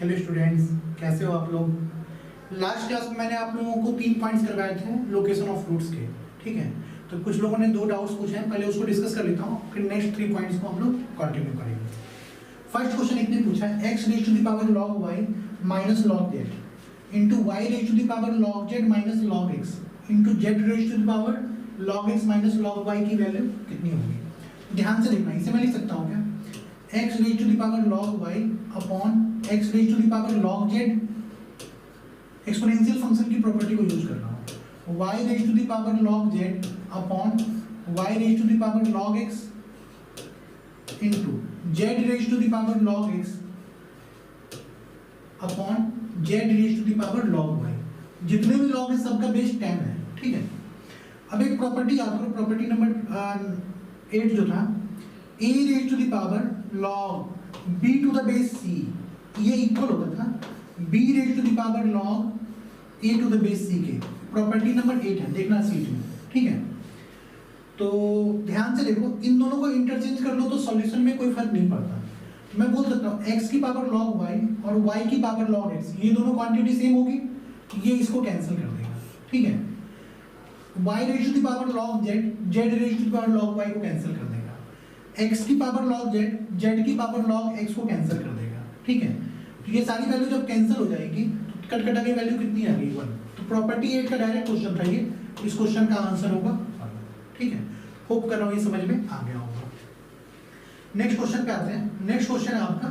Hello students, कैसे हो आप लोग। लास्ट क्लास में मैंने आप लोगों को 3 पॉइंट्स करवाए थे लोकेशन ऑफ रूट्स के। ठीक है, तो कुछ लोगों ने 2 डाउट्स पूछे हैं, पहले उसको डिस्कस कर लेता हूँ, फिर नेक्स्ट 3 पॉइंट्स को हम लोग कंटिन्यू करेंगे। फर्स्ट क्वेश्चन एक ने पूछा है x raise to the power log y minus log z into y raise to the power log z minus log x into z raise to the power log x minus log y की value कितनी होगी। ध्यान से देखना, इसे मैं लिख सकता हूँ क्या, x raise to the power log y upon x raise to the power log z, exponential function की प्रॉपर्टी को यूज कर रहा हूँ, y raise to the power log z upon y raise to the power log x into z raise to the power log x upon z raise to the power log y। जितने भी log है सबका base 10 है। ठीक है, अब एक property याद करो, प्रॉपर्टी नंबर 8 जो था, a raise to the power log b to the base c, ये इक्वल होता था b raise to the power log a to the base c के। प्रॉपर्टी नंबर 8 है, देखना सीट में। ठीक है, तो ध्यान से देखो, इन दोनों को इंटरचेंज कर लो तो सॉल्यूशन में कोई फर्क नहीं पड़ता। मैं बोल सकता हूँ x की पावर log y और y की पावर log x, ये दोनों क्वांटिटी सेम होगी, ये इसको कैंसिल कर देगा। ठीक है, y raise to the power log z, z raise to the power log y को कैंसिल कर देगा, x की पावर log z, z की पावर log x को कैंसिल कर देगा। ठीक है, तो ये सारी वैल्यू जब कैंसिल हो जाएगी तो कट कटा की वैल्यू कितनी आ गई, 1। तो प्रॉपर्टी 8 का डायरेक्ट क्वेश्चन था ये, इस क्वेश्चन का आंसर होगा। ठीक है, होप कर रहा हूँ ये समझ में आ गया होगा। नेक्स्ट क्वेश्चन पे आते हैं। नेक्स्ट क्वेश्चन है आपका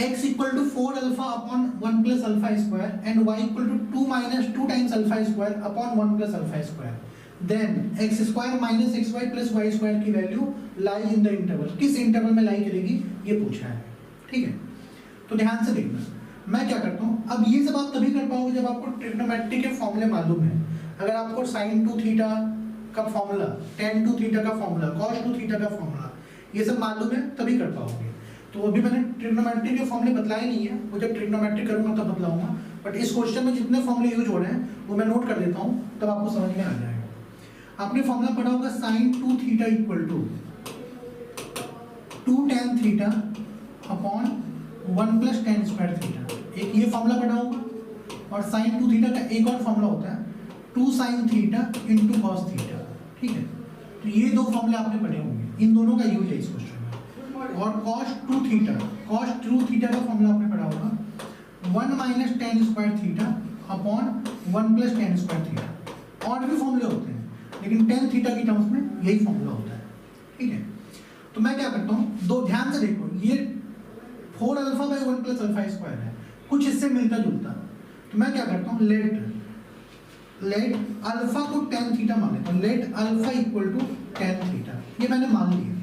x equal to 4 alpha upon 1 plus alpha square and y equal to 2 minus 2 times alpha square upon 1 plus alpha square. Then x square minus xy plus y square की value lie in the interval, किस interval में lie करेगी ये पूछा है। ठीक है, तो ध्यान से देखना, मैं क्या करता हूँ, अब ये सब आप तभी कर पाओगे जब आपको ट्रिग्नोमेट्री के फॉर्मूले मालूम है। अगर आपको sin 2 थीटा का फॉर्मूला, tan 2 थीटा का फॉर्मूला, cos 2 थीटा का फॉर्मूला, ये सब मालूम है तभी कर पाओगे। तो अभी मैंने ट्रिग्नोमेट्री के फॉर्मूले बतलाए नहीं है, वो जब ट्रिग्नोमेट्री करूंगा तब बतलाऊंगा, बट इस क्वेश्चन में जितने फॉर्मूले यूज हो रहे हैं वो मैं नोट कर देता हूँ, तब आपको समझ में आ जाएगा। आपने फॉर्मूला पढ़ा होगा sin 2 theta equal to 2 tan theta upon 1 plus tan square theta, एक ये फॉर्मूला पढ़ा होगा। और sin 2 थीटा का एक और फॉर्मूला होता है 2 sin theta into cos theta. ठीक है, तो ये 2 फॉर्मूले आपने पढ़े होंगे, इन दोनों का यूज है इस क्वेश्चन में। और cos 2 थीटा का फॉर्मूला आपने पढ़ा होगा 1 minus tan square theta upon 1 plus tan square theta. और भी फॉर्मूले होते हैं, लेकिन tan थीटा की टर्म्स में यही फॉर्मूला होता है। ठीक है, तो मैं क्या करता हूँ, दो ध्यान से देखो, ये 4 alpha by 1 plus alpha square है, कुछ इससे मिलता जुलता। तो मैं क्या करता हूँ, लेट अल्फा को tan थीटा मान लेता हूँ, let alpha equal to tan theta, ये मैंने मान लिया।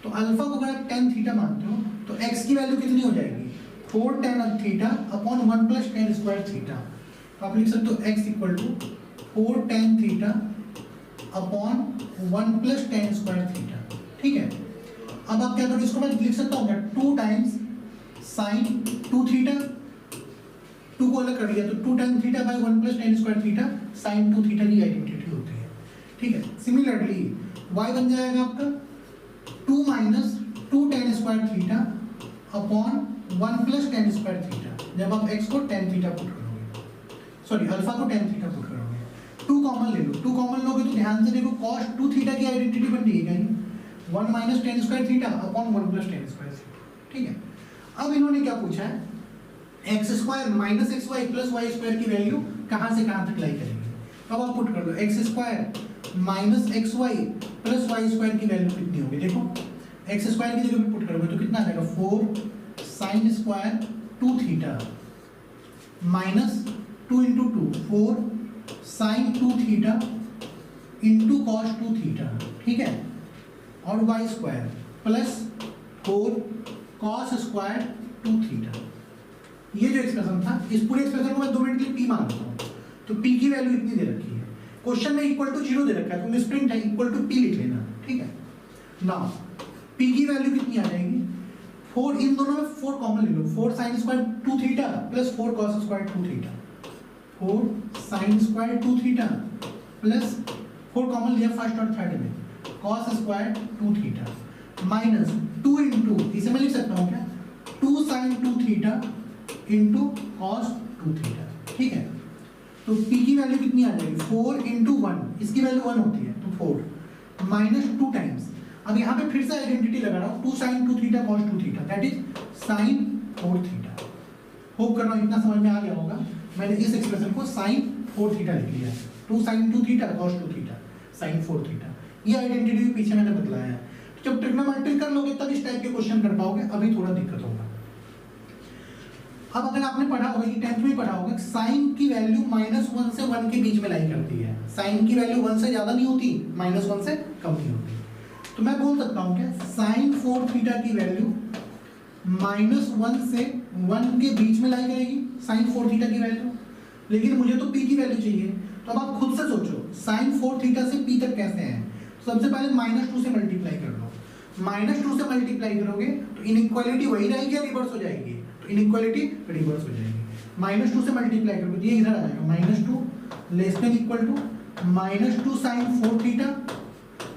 तो अल्फा को अगर आप tan थीटा मानते हो तो x की वैल्यू कितनी हो जाएगी, 4 tan theta upon 1 plus tan square theta. तो आप लिख सकते हो x equal to 4 tan theta upon 1 plus tan square theta. ठीक है, अब आप क्या करो, इसको मैं लिख सकता हूँ क्या, 2 टाइम्स साइन 2 थीटा, 2 को अलग कर दिया तो 2 tan theta by 1 plus tan square theta sine 2 theta की आइडेंटिटी होती है। ठीक है, सिमिलरली y बन जाएगा आपका 2 minus 2 tan square theta upon 1 plus tan square theta, जब आप x को tan थीटा पुट करोगे, सॉरी अल्फा को tan थीटा पुट करोगे। 2 कॉमन ले लो, 2 कॉमन लोगे तो ध्यान से देखो, cos 2 थीटा की आइडेंटिटी बन रही है 1 minus tan square theta upon 1 plus tan square theta. ठीक है, अब इन्होंने क्या पूछा है, x square minus x y plus y square की वैल्यू कहाँ से कहाँ तक लाई करेंगे। अब आप पुट कर लो, x square minus x y plus y square की वैल्यू कितनी होगी, देखो एक्स स्क्वायर की जगह पे पुट करोगे तो कितना आ जाएगा, 4 sine square 2 theta minus 2 into 2 4 sine 2 theta into cos 2 theta. ठीक है, और y square plus 4 cos square 2 theta. ये जो एक्सप्रेशन था, इस पूरे एक्सप्रेशन को मैं 2 मिनट के लिए p मान लेता हूँ, तो p की वैल्यू इतनी दे रखी है, क्वेश्चन में इक्वल टू 0 दे रखा है, तो मिसप्रिंट है, इक्वल टू p लिख लेना। ठीक है, नाउ p की वैल्यू कितनी आ जाएगी, 4, इन दोनों में 4 कॉमन ले लो, 4 sine square 2 theta plus 4 cos square 2 theta, 4 sine square 2 theta plus 4 common लिया फर्स्ट और थर्ड में, cos square 2 theta minus 2 into, इसे मैं लिख सकता हूँ क्या, 2 sin 2 theta into cos 2 theta, ठीक है। तो p की वैल्यू कितनी आ जाएगी 4 इंटू 1, इसकी वैल्यू 1 होती है तो 4 माइनस 2 टाइम्स, अब यहाँ पे फिर से आइडेंटिटी लगा रहा हूँ 2 sin 2 theta cos 2 theta that is sin 4 theta. Hope कर रहा हूँ इतना समझ में आ गया होगा। मैंने इस एक्सप्रेशन को sin 4 थीटा लिख लिया है, 2 sin 2 theta cos 2 theta sin 4 theta. ये आइडेंटिटी भी पीछे मैंने बतलाया है। जब ट्रिग्नोमेट्री कर लोगे तब इस टाइप के क्वेश्चन कर पाओगे, अभी थोड़ा दिक्कत होगा। अब अगर आपने पढ़ा होगा कि 10th में पढ़ा होगा साइन की वैल्यू -1 से 1 के बीच में लाई करती है, साइन की वैल्यू 1 से ज्यादा नहीं होती, -1 से कम नहीं होती। तो मैं बोल सकता हूँ क्या sin 4 थीटा की वैल्यू -1 से 1 के बीच में लाई करेगी sin 4 थीटा की वैल्यू, लेकिन मुझे तो p की वैल्यू चाहिए। तो अब आप खुद से सोचो sin 4 थीटा से p तक कैसे है। सबसे पहले -2 से मल्टीप्लाई कर लो, -2 से मल्टीप्लाई करोगे तो इनइक्वालिटी वही रहेगी या रिवर्स हो जाएगी, तो इनइक्वालिटी रिवर्स हो जाएगी। -2 से मल्टीप्लाई करोगे ये इधर आ जाएगा -2 less than equal to -2 sin 4 theta,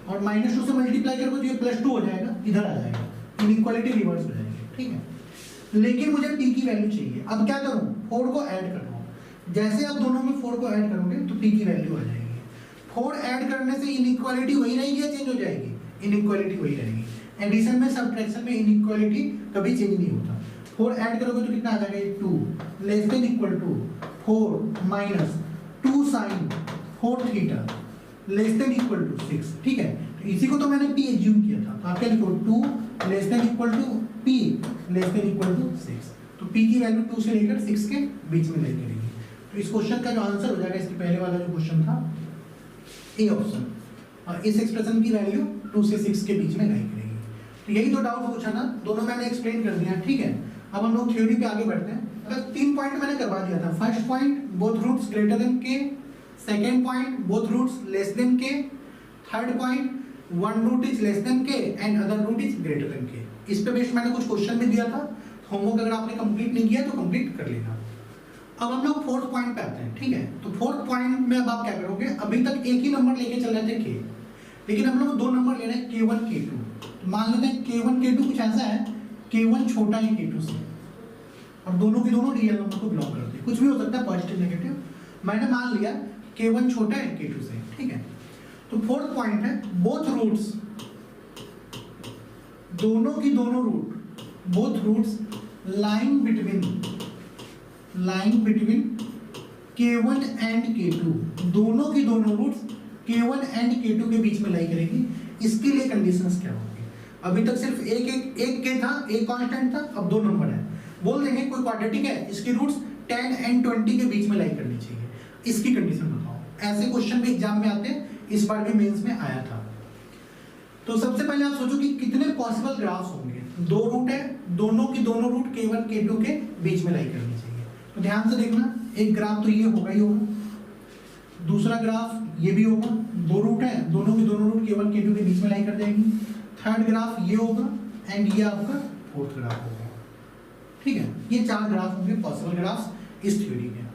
और -2 से मल्टीप्लाई करोगे तो ये +2 हो जाएगा, इधर आ जाएगा, इनइक्वालिटी रिवर्स हो जाएगी, ठीक है। लेकिन मुझे p की वैल्यू चाहिए, अब क्या करूं 4 को ऐड कर लो, जैसे आप दोनों में 4 को ऐड करोगे तो p की वैल्यू आ जाएगी। 4 ऐड करने से इनइक्वालिटी वही रहेगी या चेंज हो जाएगी, इनइक्वालिटी वही रहेगी। एडिशन में सब्ट्रैक्शन में इनइक्वालिटी कभी चेंज नहीं होता। 4 ऐड करोगे तो कितना आ जाएगा 2 less than equal to 4 minus 2 sin 4 theta less than equal to 6, ठीक है। तो इसी को तो मैंने p एज्यूम किया था, तो आप क्या लिखो 2 less than equal to p less than equal to 6। तो p की वैल्यू 2 से लेकर 6 के बीच में लाई करेगी। तो इस क्वेश्चन का जो आंसर हो जाएगा, इसके पहले वाला जो क्वेश्चन था ए ऑप्शन, और इस एक्सप्रेशन की वैल्यू 2 से 6 के बीच में लाई करेगी। तो यही तो डाउट पूछा ना, दोनों मैंने एक्सप्लेन कर दिया, ठीक है। अब हम लोग थ्योरी पे आगे बढ़ते हैं। अगर 3 पॉइंट मैंने करवा दिया था, first point both roots greater than K, second point both roots less than K, third point one root is less than K and other root is greater than K. इस पे बेस्ड मैंने कुछ question भी दिया था, homework अगर आपने complete नहीं किया तो कंप्लीट कर लेना। अब हम लोग फोर्थ पॉइंट पे आते हैं, ठीक है। तो फोर्थ पॉइंट में अब आप क्या करोगे, अभी तक एक ही नंबर लेके चल रहे थे k, लेकिन हम लोग 2 नंबर ले रहे हैं k1 k2। तो मान लेते हैं k1 k2 कुछ ऐसा है, k1 छोटा है k2 से, और दोनों की दोनों रियल नंबर को बिलोंग करते हैं, कुछ भी हो सकता है पॉजिटिव नेगेटिव। मैंने मान लिया k1 छोटा है k2 से, ठीक है। तो फोर्थ पॉइंट है बोथ रूट्स, दोनों की दोनों root, both roots lie in between k1 and k2, दोनों की दोनों रूट्स k1 एंड k2 के बीच में लाई करेगी। इसके लिए कंडीशंस क्या होंगी, अभी तक सिर्फ एक k था, एक कांस्टेंट था, अब 2 नंबर है। बोल देंगे कोई क्वाड्रेटिक है, इसकी रूट्स 10 एंड 20 के बीच में लाई करनी चाहिए, इसकी कंडीशन बताओ। ऐसे क्वेश्चन भी एग्जाम में आते हैं, इस बार भी मेंस में आया था। तो सबसे पहले आप सोचो कि कितने पॉसिबल ग्राफ्स होंगे, 2 रूट है, दोनों की दोनों रूट k1 k2 के बीच में लाई करनी चाहिए। तो ध्यान से देखना, एक ग्राफ तो ये होगा ही होगा, दूसरा ग्राफ ये भी होगा, 2 रूट है, दोनों की दोनों रूट k1 k2 के बीच में लाई कर जाएगी। थर्ड ग्राफ ये होगा एंड ये आपका फोर्थ ग्राफ होगा, ठीक है। ये 4 ग्राफ होंगे पॉसिबल ग्राफ्स इस थ्योरी के।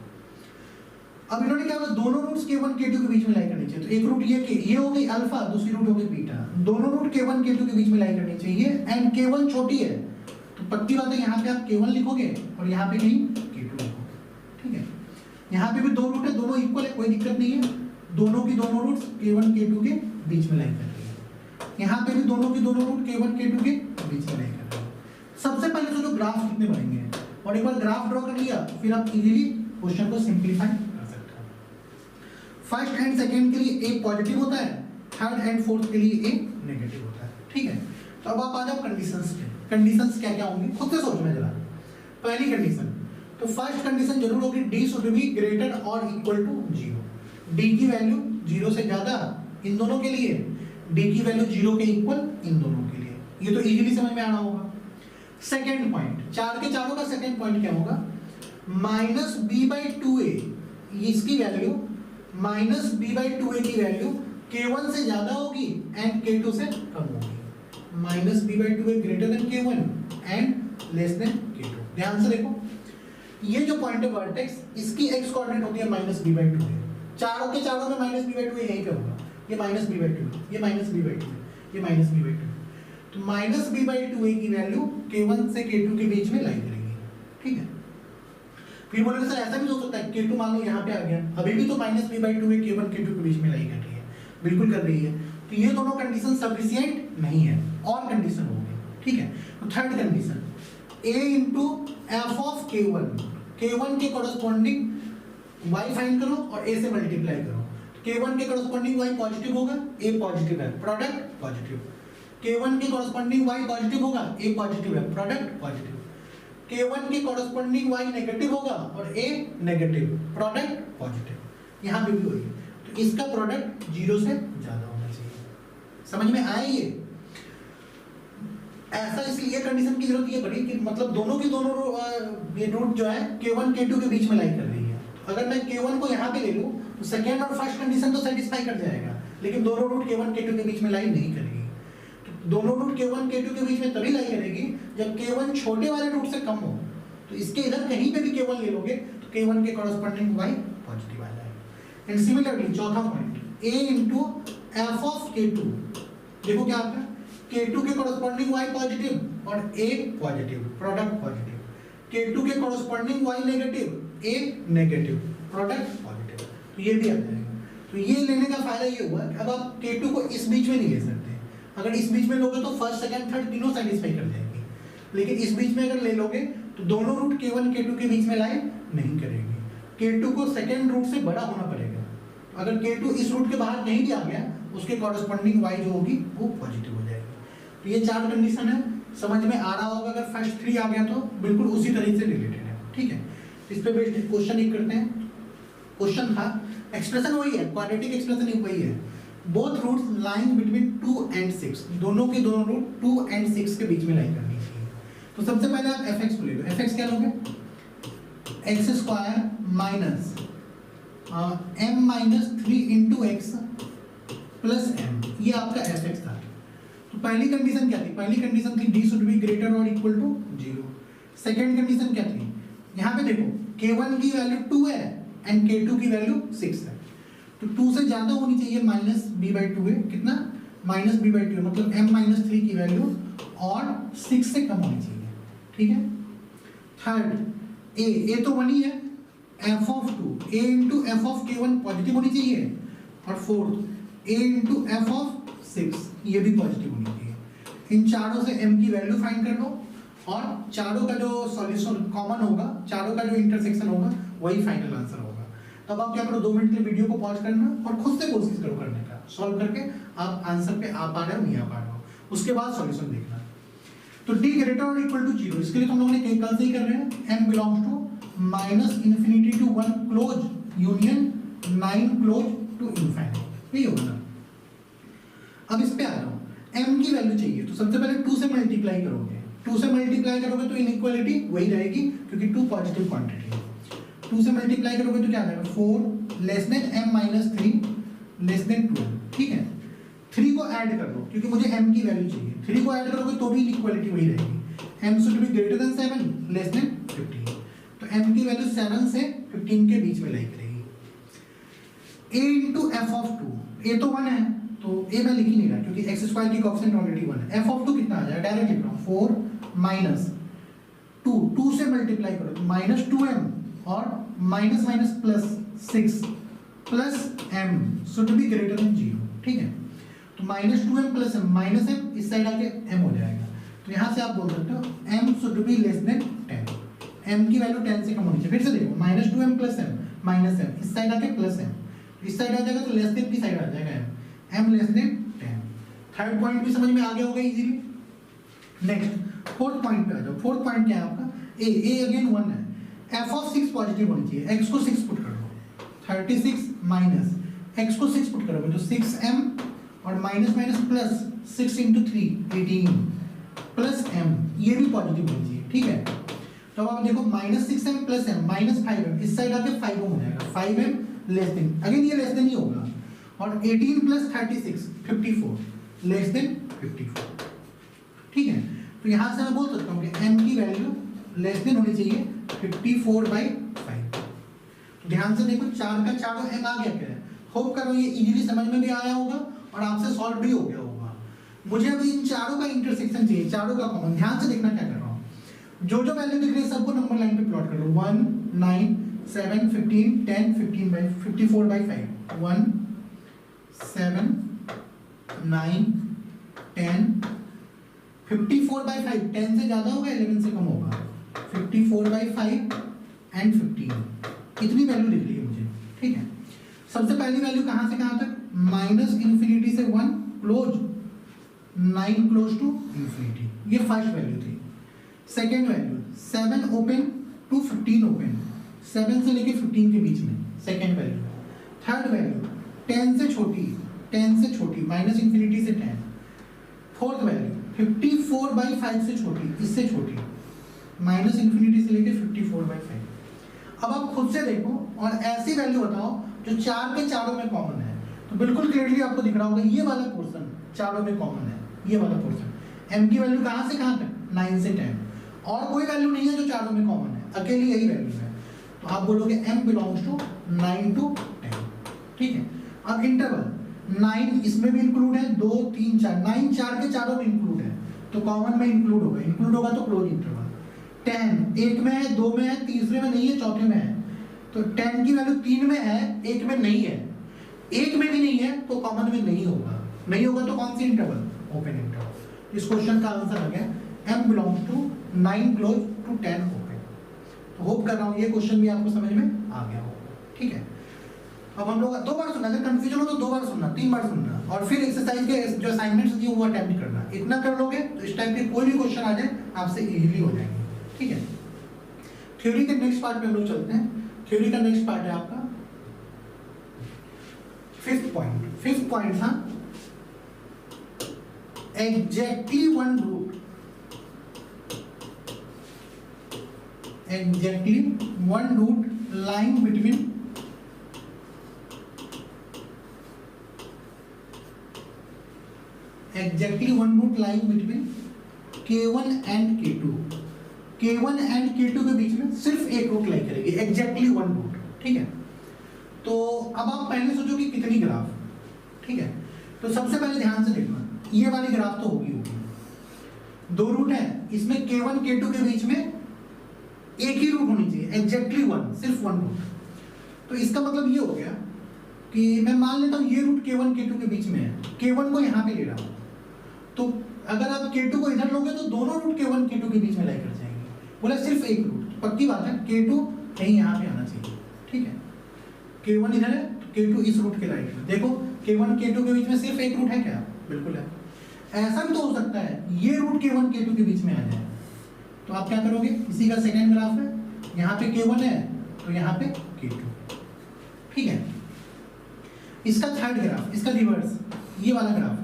अब इन्होंने क्या बोला, दोनों रूट्स k1 k2 के बीच में लाई करनी चाहिए। तो एक रूट ये हो गई अल्फा, दूसरी रूट हो गई बीटा, दोनों रूट k1 k2 के बीच में लाई करनी चाहिए एंड k1 छोटी है, तो पक्की बात है यहाँ पे आप k1 लिखोगे और यहाँ पे कहीं k2 लिखोगे, ठीक है। यहाँ पे भी 2 रूट है, दोनों इक्वल है, कोई दिक्कत नहीं है, दोनों की दोनों रूट्स k1 k2 के बीच में लाई कर रही है। यहाँ पे भी दोनों की दोनों रूट k1 k2 के बीच में लाई कर रही है। सबसे पहले तो ग्राफ कितने बनेंगे, और एक बार ग्राफ ड्रॉ कर लिया फिर आप इजीली क्वेश्चन को सिंप्लीफाई कर सकते हो। फर्स्ट एंड सेकंड के लिए एक पॉजिटिव होता है, थर्ड एंड फोर्थ के लिए एक नेगेटिव होता है, ठीक है। तो अब आप आ जाओ कंडीशंस पे। कंडीशंस क्या क्या होंगी खुद से सोचना जरा। पहली कंडीशन, तो फर्स्ट कंडीशन जरूर होगी डी शुड बी ग्रेटर और इक्वल टू 0। डी की वैल्यू 0 से ज्यादा इन दोनों के लिए, डी की वैल्यू 0 के इक्वल इन दोनों के लिए, ये तो इजीली समझ में आना होगा। सेकेंड पॉइंट, 4 के चारों का सेकेंड पॉइंट क्या होगा, -b/2a, इसकी वैल्यू -b/2a की वैल्यू k1 से ज्यादा होगी एंड k2 से कम होगी। -b/2a greater than k1 and less than k2। ध्यान से देखो, ये जो पॉइंट है वर्टेक्स, इसकी x कोऑर्डिनेट होती है -b/2a, चारों के चारों में -b/2a यहीं पे होगा, ये -b/2, ये -b/2, ये -b/2। तो माइनस बी बाई टू ए की वैल्यू K1 से K2 के बीच में लाई करेगी, ठीक है। फिर बोलेंगे सर ऐसा भी हो सकता है K2 मान लो यहाँ पे आ गया, अभी भी तो minus b by two a K1 K2 के बीच में लाई कर रही है, बिल्कुल कर रही है। तो ये दोनों कंडीशन सफिशिएंट नहीं है, और कंडीशन होगी, ठीक है। तो third condition a into F of K1 के कॉरस्पॉन्डिंग y फाइंड करो और a से मल्टीप्लाई करो। K1 के कॉरस्पॉन्डिंग y पॉजिटिव होगा, a पॉजिटिव है, प्रोडक्ट पॉजिटिव। K1 के कॉरस्पॉन्डिंग y पॉजिटिव होगा, a पॉजिटिव है, प्रोडक्ट पॉजिटिव। K1 के कॉरस्पॉन्डिंग y नेगेटिव होगा और a नेगेटिव, प्रोडक्ट पॉजिटिव। यहाँ पे भी वही, तो इसका प्रोडक्ट 0 से ज्यादा होना चाहिए। समझ में आया ये? ऐसा इसलिए कंडीशन की जरूरत ये पड़ी कि मतलब दोनों की दोनों ये रूट जो है K1 K2 के बीच में लाई कर रही है। अगर मैं K1 को यहाँ पे ले लूँ तो सेकेंड और फर्स्ट कंडीशन तो सेटिस्फाई कर जाएगा, लेकिन दोनों रूट K1 K2 के बीच में लाई नहीं करेगी। तो दोनों रूट K1 K2 के बीच में तभी लाई करेगी जब K1 छोटे वाले रूट से कम हो। तो इसके इधर कहीं पे भी K1 ले लोगे तो K1 के कॉरस्पॉन्डिंग y पॉजिटिव आ जाएगा। एंड सिमिलरली चौथा point a into F of K2, देखो क्या आता है, K2 के कॉरस्पॉन्डिंग y पॉजिटिव और a positive, product positive. K2 के corresponding y negative, a negative, product positive. तो ये भी आ जाएगा। तो ये लेने का फायदा ये हुआ कि अब आप K2 को इस बीच में नहीं ले सकते। अगर इस बीच में लोगे तो फर्स्ट सेकंड थर्ड तीनों सेटिस्फाई कर जाएंगे, लेकिन इस बीच में अगर ले लोगे तो दोनों रूट K1 K2 के बीच में लाई नहीं करेगी। K2 को सेकंड रूट से बड़ा होना पड़ेगा। अगर K2 इस रूट के बाहर कहीं भी आ गया, उसके कॉरस्पॉन्डिंग y जो होगी वो पॉजिटिव हो जाएगी। तो ये चार कंडीशन है, समझ में आ रहा होगा। अगर फर्स्ट 3 आ गया तो बिल्कुल उसी तरीके से रिलेटेड है, ठीक है। इस पे बेस्ड क्वेश्चन एक करते हैं। क्वेश्चन था, एक्सप्रेशन वही है, क्वाड्रेटिक एक्सप्रेशन ही वही है। Both roots lying between 2 and 6, दोनों के दोनों रूट 2 and 6 के बीच में लाइन करनी चाहिए। तो सबसे पहले आप fx को ले लो। fx क्या लोगे, x square minus m minus 3 into x plus m, ये आपका fx था। तो पहली कंडीशन क्या थी, पहली कंडीशन थी d शुड बी ग्रेटर और इक्वल टू 0। सेकेंड कंडीशन क्या थी, यहाँ पे देखो K1 की वैल्यू 2 है एंड K2 की वैल्यू 6 है, तो 2 से ज्यादा होनी चाहिए, माइनस बी बाई टू है, कितना माइनस बी बाई टू है, मतलब m माइनस 3 की वैल्यू और 6 से कम होनी चाहिए, ठीक है। थर्ड a तो 1 ही है, f of 2 a into F of K1 positive होनी चाहिए, और fourth a into F of 6 ये भी पॉजिटिव होनी चाहिए। इन चारों से m की वैल्यू फाइंड कर लो और चारों का जो सॉल्यूशन कॉमन होगा, चारों का जो इंटरसेक्शन होगा वही फाइनल आंसर होगा। तब आप क्या करो, 2 मिनट के लिए वीडियो को पॉज करना और खुद से कोशिश करो करने का, सॉल्व करके आप आंसर पे आ पा रहे हो नहीं आ पा रहे हो, उसके बाद सॉल्यूशन देखना। तो d ग्रेटर और इक्वल टू 0, इसके लिए तो हम लोगों ने कल से ही कर रहे हैं, m belongs to minus infinity to 1 close union 9 close to infinite, यही होगा ना। अब इस पे आ जाओ, m की वैल्यू चाहिए, तो सबसे पहले 2 से मल्टीप्लाई करोगे, 2 से मल्टीप्लाई करोगे तो इनइक्वालिटी वही रहेगी क्योंकि 2 पॉजिटिव क्वांटिटी है। 2 से मल्टीप्लाई करोगे तो क्या आ जाएगा, 4 less than m minus 3 less than 12, ठीक है। 3 को ऐड कर लो क्योंकि मुझे m की वैल्यू चाहिए, 3 को ऐड करोगे तो भी इनइक्वालिटी वही रहेगी, m should be greater than 7 less than 15, तो m की वैल्यू 7 से 15 के बीच में लाई करेगी। a into F of 2, a तो 1 है तो a मैं लिख ही नहीं रहा क्योंकि एक्स स्क्वायर की कोएफिशिएंट ऑलरेडी 1 है। f ऑफ 2 कितना आ जाएगा, डायरेक्ट लिख रहा हूँ, 4 माइनस 2 से मल्टीप्लाई करो तो माइनस 2m और minus minus plus 6 plus m should be greater than 0, ठीक है। तो minus 2m plus m, minus m इस साइड आके m हो जाएगा, तो यहाँ से आप बोल सकते हो m should be less than 10, m की वैल्यू 10 से कम होनी चाहिए। फिर से देखो, minus 2m plus m minus m, इस साइड आके प्लस m, इस साइड आ जाएगा तो लेस देन की साइड आ जाएगा m less than 10। Third point भी समझ में आ गया होगा इजीली। नेक्स्ट फोर्थ पॉइंट पे आ जाओ। फोर्थ पॉइंट क्या है आपका, a अगेन 1 है, f ऑफ 6 पॉजिटिव होनी चाहिए, x को 6 पुट कर दो, 36 माइनस x को 6 पुट करोगे तो 6m और minus minus plus 6 into 3 18 plus m, ये भी पॉजिटिव होनी चाहिए, ठीक है। तो अब आप देखो minus 6m plus m minus 5m, इस साइड आके 5m हो जाएगा, 5m लेस देन, अगेन ये लेस देन ही होगा, और 18 प्लस 36 54 लेस देन 54, ठीक है। तो यहाँ से मैं बोल सकता हूँ कि m की वैल्यू लेस देन होनी चाहिए 54/5। तो ध्यान से देखो, 4 का चारों m आ गया क्या है। होप करो ये इजीली समझ में भी आया होगा और आपसे सॉल्व भी हो गया होगा। मुझे अभी इन चारों का इंटरसेक्शन चाहिए, चारों का कॉमन। ध्यान से देखना क्या कर रहा हूँ, जो जो वैल्यू दिख रही है सबको नंबर लाइन पे प्लॉट कर लो। 1 9 7 15 10 15 बाई 54 बाई 5 1 7 9 10 54 बाई 5 10 से ज्यादा होगा 11 से कम होगा 54 बाई 5 एंड 15 इतनी वैल्यू दिख रही है मुझे। ठीक है, सबसे पहली वैल्यू कहां से कहां तक, माइनस इन्फिनिटी से 1 क्लोज 9 क्लोज टू इन्फिनिटी, ये फर्स्ट वैल्यू थी। Second value 7 open to 15 open, 7 से लेके 15 के बीच में सेकेंड वैल्यू। थर्ड वैल्यू 10 से छोटी माइनस इन्फिनिटी से 10। फोर्थ वैल्यू 54 बाई 5 से छोटी, इससे छोटी माइनस इन्फिनिटी से लेके 54 बाई 5। अब आप खुद से देखो और ऐसी वैल्यू बताओ जो चार के चारों में कॉमन है। तो बिल्कुल क्लियरली आपको दिख रहा होगा ये वाला पोर्शन चारों में कॉमन है, ये वाला पोर्शन। m की वैल्यू कहां से कहां तक, 9 से 10, और कोई वैल्यू नहीं है जो चारों में कॉमन है, अकेली यही वैल्यू है। तो आप बोलोगे m बिलोंग्स टू 9 to 10। ठीक है, अब इंटरवल 9 इसमें भी इंक्लूड है, 2 3 4, 9 चार के चारों में इंक्लूड है तो कॉमन में इंक्लूड होगा तो क्लोज इंटरवल। 10 एक में है, 2 में है, तीसरे में नहीं है, चौथे में है। तो 10 की वैल्यू 3 में है, 1 में नहीं है, 1 में भी नहीं है तो कॉमन में नहीं होगा तो कौन सी इंटरवल, ओपन इंटरवल। इस क्वेश्चन का आंसर आ गया m belongs to 9 close to 10 open. तो होप कर रहा हूं ये क्वेश्चन भी आपको समझ में आ गया होगा। ठीक है, अब हम लोग 2 बार सुनना, अगर कंफ्यूजन हो तो 2 बार सुनना, 3 बार सुनना, और फिर एक्सरसाइज के जो असाइनमेंट्स दिए वो अटेम्प्ट करना। इतना कर लोगे तो इस टाइप के कोई भी क्वेश्चन आ जाए आपसे इजीली हो जाएंगे। ठीक है, थ्योरी के नेक्स्ट पार्ट पे हम लोग चलते हैं। थ्योरी का नेक्स्ट पार्ट है आपका फिफ्थ पॉइंट था exactly one root lying between k1 and k2 के बीच में सिर्फ एक रूट लाई करेगी, एग्जैक्टली वन रूट। ठीक है, तो अब आप पहले सोचो कि कितनी ग्राफ। ठीक है, तो सबसे पहले ध्यान से देखना, ये वाली ग्राफ तो होगी 2 रूट है, इसमें k1 k2 के बीच में एक ही रूट होनी चाहिए, एग्जैक्टली वन, सिर्फ वन रूट। तो इसका मतलब ये हो गया कि मैं मान लेता हूं ये रूट k1 k2 के बीच में है, k1 को यहां पे ले रहा हूं, तो अगर आप k2 को इधर लोगे तो दोनों रूट k1 k2 के बीच में लाई कर जाएंगे, बोला सिर्फ एक रूट। पक्की बात है, k2 कहीं यहां पे आना चाहिए। ठीक है, k1 इधर है तो k2 इस रूट के राइट में। देखो k1 k2 के बीच में सिर्फ एक रूट है क्या, बिल्कुल है। ऐसा भी तो हो सकता है ये रूट k1 k2 के बीच में आ जाए, तो आप क्या करोगे, इसी का सेकंड ग्राफ है, यहाँ पे k1 है तो यहाँ पे k2। ठीक है, इसका थर्ड ग्राफ, इसका रिवर्स, ये वाला ग्राफ है।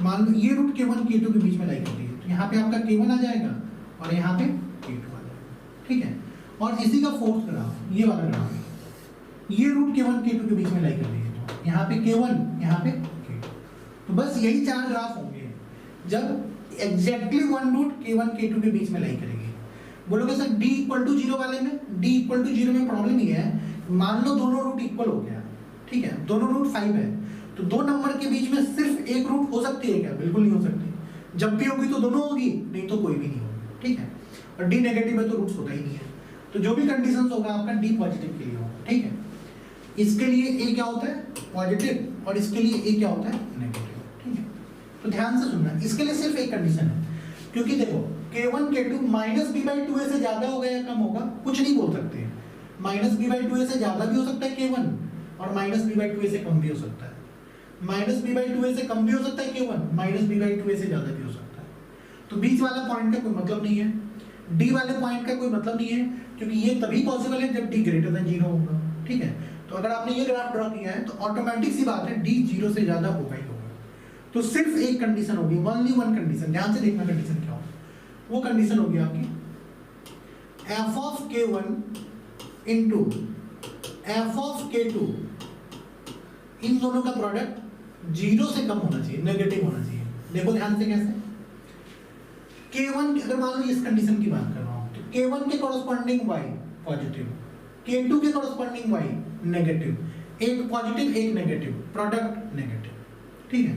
मान लो ये रूट k1 k2 के बीच में लाई कर रही है, तो यहाँ पे आपका k1 आ जाएगा और यहाँ पे k2 आ जाएगा। ठीक है, और इसी का फोर्थ ग्राफ, ये वाला ग्राफ, ये रूट k1 k2 के बीच में लाई कर रही है, तो यहाँ पे k1 यहाँ पे k2। तो बस यही 4 ग्राफ होंगे जब exactly one root k1 k2 के बीच में लाई करेगी। बोलोगे सर d इक्वल टू 0 वाले में, d इक्वल टू 0 में प्रॉब्लम ये है, मान लो दोनों रूट इक्वल हो गया। ठीक है, दोनों रूट 5 है, तो 2 नंबर के बीच में सिर्फ एक रूट हो सकती है क्या, बिल्कुल नहीं हो सकती। जब भी होगी तो दोनों होगी, नहीं तो कोई भी नहीं होगी। ठीक है, और d नेगेटिव है तो रूट्स होता ही नहीं है, तो जो भी कंडीशंस होगा आपका d पॉजिटिव के लिए होगा। ठीक है, इसके लिए a क्या होता है, पॉजिटिव, और इसके लिए a क्या होता है, नेगेटिव। ठीक है, तो ध्यान से सुनना, इसके लिए सिर्फ एक कंडीशन है, क्योंकि देखो k1 k2 -b/2a से ज्यादा होगा या कम होगा, कुछ नहीं बोल सकते। -b/2a से ज्यादा भी हो सकता है k1, और -b/2a से कम भी हो सकता है। -b/2a से कम भी हो सकता है k1, -b/2a से ज्यादा भी हो सकता है। तो बीच वाला पॉइंट का कोई मतलब नहीं है, d वाले पॉइंट का कोई मतलब नहीं है, क्योंकि ये तभी पॉसिबल है जब d ग्रेटर देन 0 होगा। ठीक है, तो अगर आपने ये ग्राफ ड्रॉ किया है तो ऑटोमेटिक सी बात है d 0 से ज्यादा होगा ही होगा। तो सिर्फ एक कंडीशन होगी, ओनली वन कंडीशन। ध्यान से देखना कंडीशन क्या होगी, वो कंडीशन होगी आपकी f of k1 into f of k2, इन दोनों का प्रोडक्ट 0 से कम होना चाहिए, नेगेटिव होना चाहिए। देखो ध्यान से कैसे, k1 अगर मान लो इस कंडीशन की बात कर रहा हूं, तो k1 के कॉरस्पॉन्डिंग y पॉजिटिव, k2 के कॉरस्पॉन्डिंग y नेगेटिव, एक पॉजिटिव एक नेगेटिव, प्रोडक्ट नेगेटिव। ठीक है,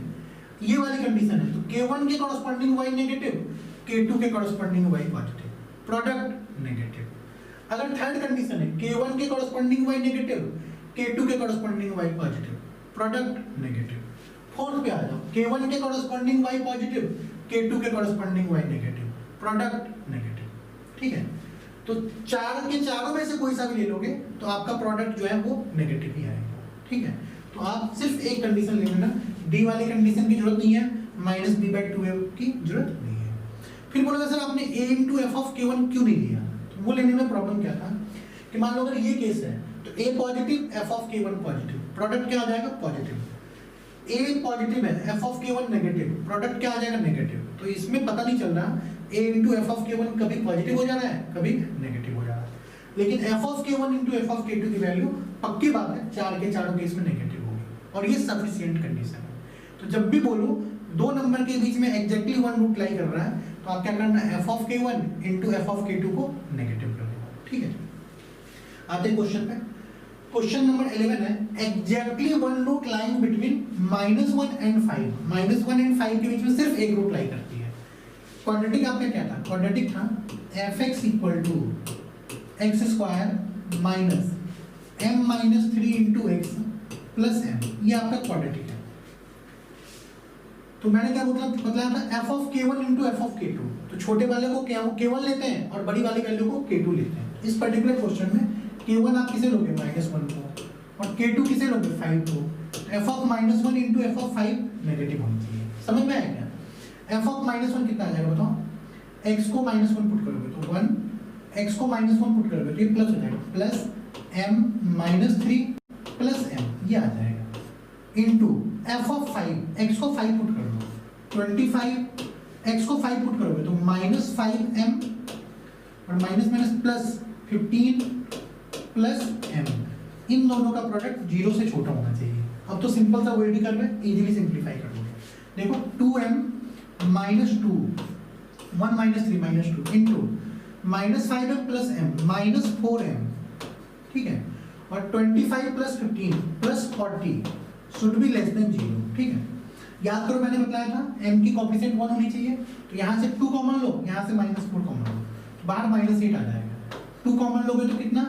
ये वाली कंडीशन है, तो K1 के कॉरस्पॉन्डिंग y नेगेटिव, K2 के corresponding y positive, product negative. अगर थर्ड कंडीशन है K1 के कॉरस्पॉन्डिंग y नेगेटिव, K2 के corresponding y positive, product negative. Fourth पे आ जाओ, K1 के कॉरस्पॉन्डिंग y पॉजिटिव, K2 के corresponding y negative, product negative. ठीक है, तो चार के चारों में से कोई सा भी ले लोगे तो आपका प्रोडक्ट जो है वो नेगेटिव ही आएगा। ठीक है, तो आप सिर्फ एक कंडीशन ले लेना, डी वाली कंडीशन की जरूरत नहीं है, माइनस बी बाई टू की जरूरत नहीं है। फिर बोलोगे सर आपने a into F of K1 क्यों नहीं लिया, तो वो लेने में प्रॉब्लम क्या था कि मान लो अगर ये केस है तो a positive F of K1 positive, product क्या आ जाएगा पॉजिटिव। a पॉजिटिव है, F of K1 negative, product क्या आ जाएगा नेगेटिव। तो इसमें पता नहीं चल रहा a into F of K1 कभी पॉजिटिव हो जा रहा है कभी नेगेटिव हो जा रहा है, लेकिन F of K1 into F of K2 की वैल्यू पक्की बात है चार के चारों केस में नेगेटिव होगी, और ये सफिशिएंट कंडीशन है। तो जब भी बोलो दो नंबर के बीच में एग्जैक्टली वन रूट लाई कर रहा है तो आप क्या करना है, F of K1 into F of K2 को नेगेटिव कर देना। ठीक है, आते हैं क्वेश्चन पे। क्वेश्चन नंबर 11 है, exactly one root lie in between -1 and 5। -1 and 5 के बीच में सिर्फ एक रूट लाई करती है। क्वाड्रेटिक आपका क्या था, क्वाड्रेटिक था fx equal to x square minus m minus 3 into x plus m, ये आपका क्वाड्रेटिक है। तो मैंने क्या बताया था, f of K1 into F of K2, तो छोटे वाले को K1 लेते हैं और बड़ी वाली वैल्यू को K2 लेते हैं। इस पर्टिकुलर क्वेश्चन में K1 आप किसे लोगे -1 को और K2 किसे लोगे 5 को, f of -1 into F of 5 negative होनी चाहिए। समझ में आया क्या, f ऑफ -1 कितना आ जाएगा बताओ, x को -1 पुट करोगे तो 1, x को -1 पुट करोगे तो ये प्लस हो जाएगा, plus m minus 3 plus m, ये आ जाएगा इनटू f ऑफ 5, x को 5 पुट कर दो 25, x को 5 पुट करोगे तो -5m और minus minus plus 15 plus m, इन दोनों का प्रोडक्ट 0 से छोटा होना चाहिए। अब तो सिंपल सा वर्ड कर में इजीली सिंप्लीफाई कर दोगे। देखो 2m minus 2 1 minus 3 minus 2 into -5m plus m minus 4m, ठीक है, और 25 plus 15 plus 40 should be less than 0। ठीक है, याद करो मैंने बताया था m की कोएफिशिएंट 1 होनी चाहिए, तो यहाँ से 2 कॉमन लो, यहाँ से -4 कॉमन लो, तो बाहर -8 आ जाएगा। 2 कॉमन लोगे तो कितना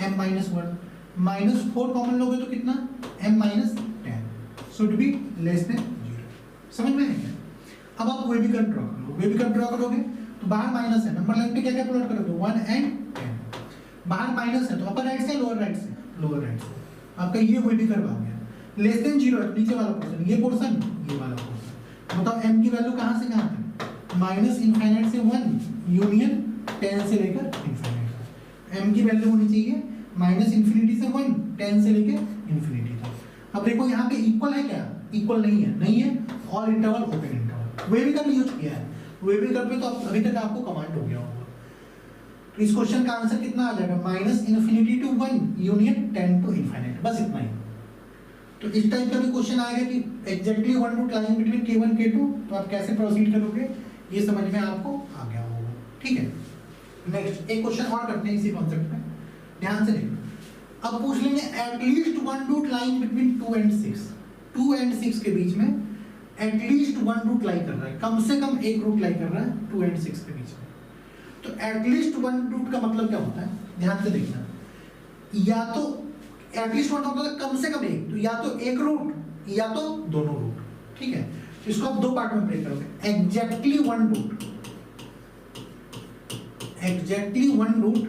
m माइनस 1, -4 कॉमन लोगे तो कितना m minus 10 should be less than 0। समझ में है क्या? अब आप वेविकर्व ड्रॉ करो, वेविकर्व ड्रॉ करोगे तो बाहर माइनस है, नंबर लाइन पे क्या क्या प्लॉट करोगे 1 एंड 10, बाहर माइनस है तो अपर राइट से लोअर राइट से, लोअर राइट से आपका ये वेविकर्व आ गया। लेस देन 0 है नीचे वाला पोर्शन, ये पोर्शन, ये वाला पोर्शन। बताओ m की वैल्यू कहाँ से कहाँ तक, माइनस इनफाइनाइट से 1 यूनियन 10 से लेकर इनफाइनाइट तक। m की वैल्यू होनी चाहिए माइनस इन्फिनिटी से 1 10 से लेकर इन्फिनिटी तक। अब देखो यहाँ पे इक्वल है क्या, इक्वल नहीं है, नहीं है, और इंटरवल ओपन इंटरवल वेविकर्व यूज किया है। वेविकर्व पे तो अभी तक आपको कमांड हो गया होगा। तो इस क्वेश्चन का आंसर कितना आ जाएगा, minus infinity to 1 union 10 to infinite, बस इतना ही। तो इस टाइप का भी क्वेश्चन आएगा कि exactly one root lie in between K1 K2, तो आप कैसे प्रोसीड करोगे ये समझ में आपको आ गया होगा। ठीक है, नेक्स्ट एक क्वेश्चन और करते हैं इसी कॉन्सेप्ट में, ध्यान से देखो। अब पूछ लेंगे at least one root lie in between 2 and 6, 2 and 6 के बीच में एटलीस्ट वन रूट लाई कर रहा है, कम से कम एक रूट लाई कर रहा है 2 एंड 6 के बीच में। तो एटलीस्ट वन रूट का मतलब क्या होता है, ध्यान से देखना, या तो एटलीस्ट वन मतलब कम से कम एक, तो या तो एक रूट या तो दोनों रूट। ठीक है, इसको आप दो पार्ट में ब्रेक करोगे, exactly one root, exactly one root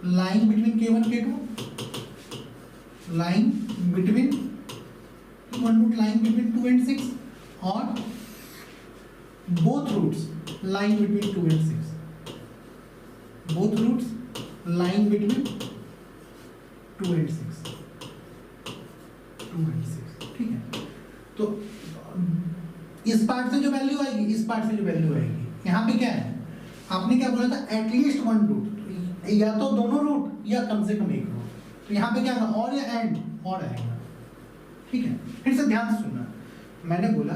lie in between K1 K2, lie in between one root lie in between 2 and 6, और both roots lying between 2 and 6, both roots lying between 2 and 6, 2 and 6। ठीक है, तो इस पार्ट से जो value आएगी, इस पार्ट से जो वैल्यू आएगी, यहाँ पे क्या है, आपने क्या बोला था एटलीस्ट वन रूट, या तो दोनों रूट या कम से कम एक रूट। तो यहाँ पे क्या आएगा, और या एंड, और आएगा। ठीक है, फिर से ध्यान से सुनना, मैंने बोला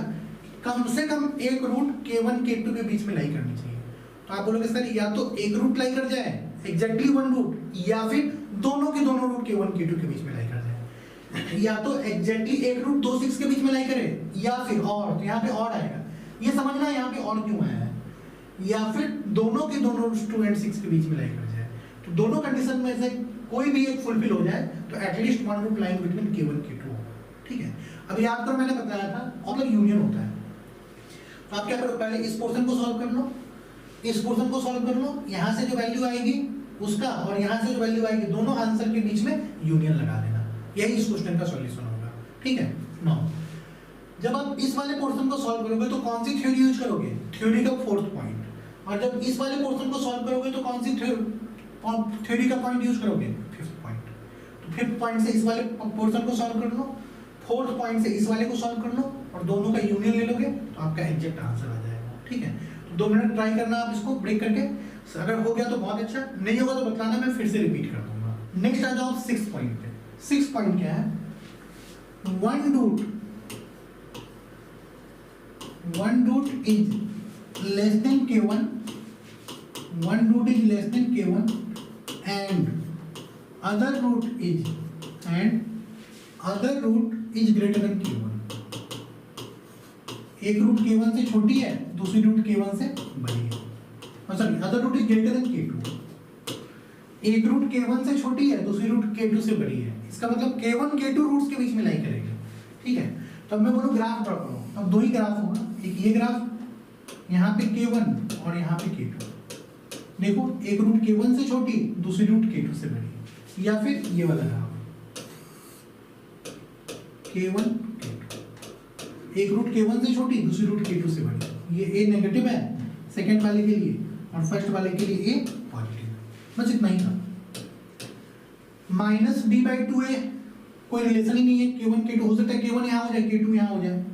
कम से कम एक रूट K1 K2 के बीच में लाई करनी चाहिए। तो आप बोलोगे सर या तो एक रूट लाई कर जाए एग्जैक्टली वन रूट, या फिर दोनों के दोनों रूट K1 K2 के बीच में लाई कर जाए। या तो एग्जैक्टली एक रूट 2 6 के बीच में लाई करे, या फिर और, तो यहाँ पे और आएगा, ये समझना है यहाँ पे और क्यों आया है, या फिर दोनों के दोनों 2 और 6 के बीच में लाई कर जाए। तो दोनों कंडीशन में से कोई भी एक फुलफिल हो जाए तो at least one root lie in between K1 K2 हो। ठीक है, अब याद करो मैंने बताया था मतलब यूनियन होता है। तो आप क्या करो, पहले इस पोर्शन को सॉल्व कर लो, इस पोर्शन को सॉल्व कर लो, यहाँ से जो वैल्यू आएगी उसका और यहाँ से जो वैल्यू आएगी दोनों आंसर के बीच में यूनियन लगा देना, यही इस क्वेश्चन का सॉल्यूशन होगा। ठीक है, नाउ जब आप इस वाले पोर्शन को सॉल्व करोगे तो कौन सी थ्योरी यूज करोगे, थ्योरी का फोर्थ पॉइंट, और जब इस वाले पोर्शन को सॉल्व करोगे तो कौन सी थ्योरी का पॉइंट यूज करोगे, फिफ्थ पॉइंट। तो फिफ्थ पॉइंट से इस वाले पोर्शन को सॉल्व कर लो, फोर्थ पॉइंट से इस वाले को सॉल्व कर लो और दोनों का यूनियन ले लोगे तो आपका एग्जैक्ट आंसर आ जाएगा। ठीक है, तो 2 मिनट ट्राई करना आप इसको ब्रेक करके, अगर हो गया तो बहुत अच्छा, नहीं होगा तो बताना, मैं फिर से रिपीट कर दूंगा। नेक्स्ट आ जाओ 6 पॉइंट पे। 6 पॉइंट क्या है, one root is less than K1, one root is less than K1 and other root is greater than K1। एक रूट K1 से छोटी है, दूसरी रूट K1 से बड़ी है, sorry other root is greater than K2। एक रूट K1 से छोटी है, दूसरी रूट K2 से बड़ी है, इसका मतलब K1 K2 रूट्स के बीच में लाई करेगी। ठीक है, तो अब मैं बोलूँ ग्राफ ड्रॉ करो, अब 2 ही ग्राफ होगा, एक ये ग्राफ, यहाँ पे K1 और यहाँ पे K2। देखो एक रूट K1 से छोटी, दूसरी रूट K2 से बड़ी, या फिर ये वाला ग्राफ K1 K2, एक रूट K1 से छोटी, दूसरी रूट K2 से बड़ी, ये A नेगेटिव है सेकेंड वाले के लिए और फर्स्ट वाले के लिए A पॉजिटिव है, बस इतना ही था। माइनस D/2A कोई रिलेशन ही नहीं है, K1 K2 हो सकता है K1 यहाँ हो जाए, K2 यहाँ हो जाए,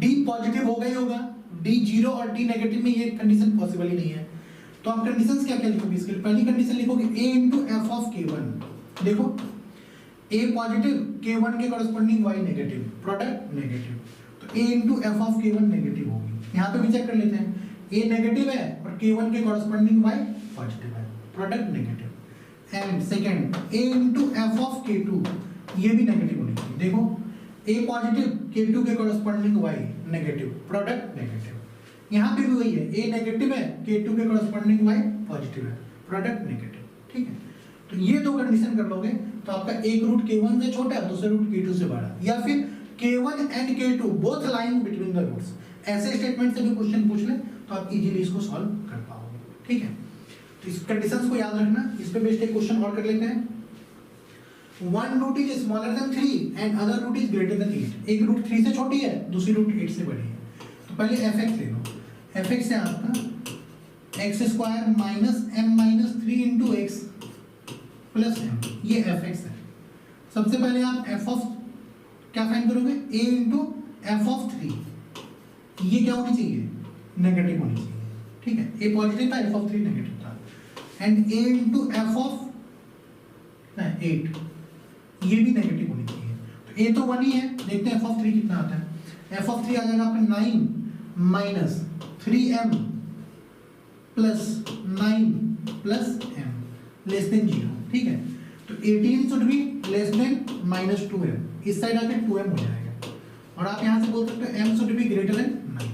D पॉजिटिव होगा ही होगा, D 0 और D नेगेटिव में ये कंडीशन पॉसिबल ही नहीं है। तो आप कंडीशंस क्या क्या लिखोगे इसके लिए, पहली कंडीशन लिखोगे A into f of K1, देखो A पॉजिटिव, K1 के corresponding Y negative, product negative, तो A into f of K1 negative होगी। यहाँ पे भी चेक कर लेते हैं, A नेगेटिव है और K1 के कॉरेस्पॉन्डिंग Y पॉजिटिव है, product negative. And second A into f of K2, ये भी नेगेटिव होनी चाहिए, देखो A पॉजिटिव, K2 के corresponding Y negative, product negative. यहाँ पे भी वही है, A नेगेटिव है, K2 के कॉरेस्पॉन्डिंग Y पॉजिटिव है, प्रोडक्ट नेगेटिव। ठीक है, तो ये 2 कंडीशन कर लोगे तो आपका एक रूट K1 से छोटा है, दूसरा रूट K2 से बड़ा, या फिर K1 and K2 both lie in between the roots, ऐसे स्टेटमेंट से भी क्वेश्चन पूछ ले तो आप इजीली इसको सॉल्व कर पाओगे। ठीक है, तो इस कंडीशंस को याद रखना। इस पे बेस्ड एक क्वेश्चन और कर लेते हैं। One root is smaller than 3 and other root is greater than 8, एक रूट 3 से छोटी है, दूसरी रूट 8 से बड़ी है। तो पहले fx ले लो, fx है आपका x square minus m minus 3 into x plus m, ये fx है। सबसे पहले आप f ऑफ क्या फाइंड करोगे, a इंटू एफ ऑफ 3, ये क्या होनी चाहिए, नेगेटिव होनी चाहिए। ठीक है, a पॉजिटिव था, f ऑफ 3 नेगेटिव था, and a into F of 8, ये भी नेगेटिव होनी चाहिए। तो a तो 1 ही है, देखते हैं f ऑफ 3 कितना आता है। f ऑफ 3 आ जाएगा आपका 9 minus 3m plus 9 plus m less than 0। ठीक है, तो 18 should be less than minus 2m, इस साइड आके 2m हो जाएगा, और आप यहाँ से बोल सकते हो m should be greater than 9।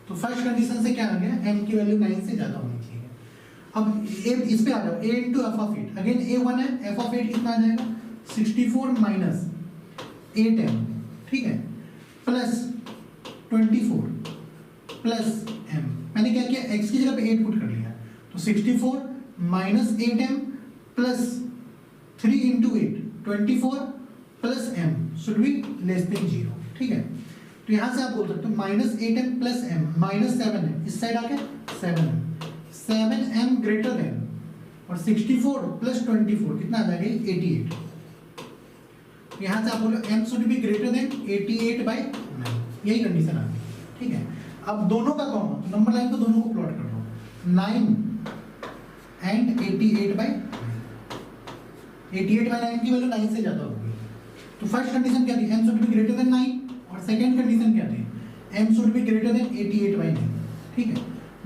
तो फर्स्ट कंडीशन से क्या आ गया, m की वैल्यू 9 से ज़्यादा होनी चाहिए। अब इस पे आ जाओ, a into F of 8, again a 1 है, f ऑफ 8 कितना आ जाएगा 64 माइनस 8m, ठीक है, प्लस 24 प्लस m। मैंने क्या किया, x की जगह पे 8 पुट कर लिया, तो 64 minus 8m plus 3 into 8 24 plus m should be less than 0। ठीक है, तो यहाँ से आप बोल सकते हो minus 8m plus m minus 7m, इस साइड आके 7m ग्रेटर देन, और 64 प्लस 24 कितना आ जाएगा 88। यहाँ से आप बोलो m should be greater than 88/9, यही कंडीशन आ गई। ठीक है, अब दोनों का कॉमन, तो नंबर लाइन को दोनों को प्लॉट कर लो, 9 एंड 88/9, 88/9 की वैल्यू 9 से ज़्यादा होगी। तो फर्स्ट कंडीशन क्या थी, m should be greater than 9, और सेकंड कंडीशन क्या थी, m should be greater than 88/9। ठीक है,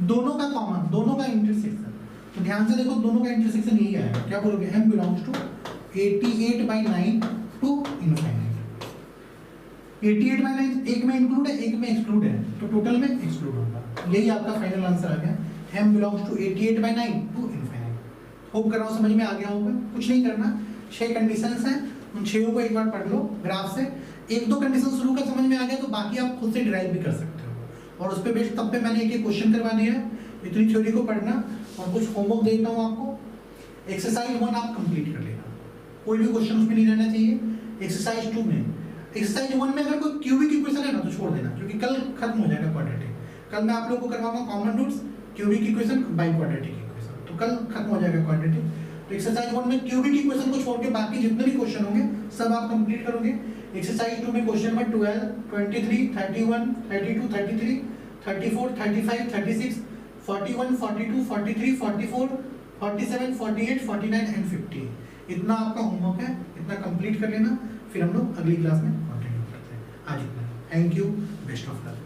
दोनों का कॉमन, दोनों का इंटरसेक्शन, तो ध्यान से देखो दोनों का इंटरसेक्शन यही आएगा, क्या बोलोगे, m belongs to 88/9 to infinite. 88/9 एक में इंक्लूड है, एक में एक्सक्लूड है, तो टोटल में एक्सक्लूड होगा। यही आपका फाइनल आंसर आ गया, m belongs to 88/9 to infinite. Hope कर रहा हूँ समझ में आ गया होगा। कुछ नहीं करना, 6 कंडीशंस हैं, उन 6 को एक बार पढ़ लो ग्राफ से। एक दो कंडीशन शुरू का समझ में आ गया तो बाकी आप खुद से डिराइव भी कर सकते हो, और उस पे बेस्ड तब पे मैंने एक क्वेश्चन करवा दिया है। इतनी थ्योरी को पढ़ना और कुछ होमवर्क देता हूँ आपको। एक्सरसाइज 1 आप कंप्लीट कर लेना, कोई भी क्वेश्चन उसमें नहीं रहना चाहिए। एक्सरसाइज 2 में, एक्सरसाइज 1 में अगर कोई क्यूबिक इक्वेशन है ना तो छोड़ देना, क्योंकि कल खत्म हो जाएगा क्वाड्रेटिक। कल मैं आप लोगों को करवाऊंगा common roots, cubic equation, biquadratic equation, तो कल खत्म हो जाएगा क्वाड्रेटिक। तो एक्सरसाइज 1 में क्यूबिक इक्वेशन को छोड़ के बाकी जितने भी क्वेश्चन होंगे सब आप कंप्लीट करोगे। एक्सरसाइज 2 में क्वेश्चन नंबर 12, 23, 31, 32, 33, 34, 35, 36, 41, 42, 43, 44, 47, 48, 49 एंड 50। इतना आपका होमवर्क है, इतना कंप्लीट कर लेना, फिर हम लोग अगली क्लास में कंटिन्यू करते हैं। आज इतना, thank you, best of luck.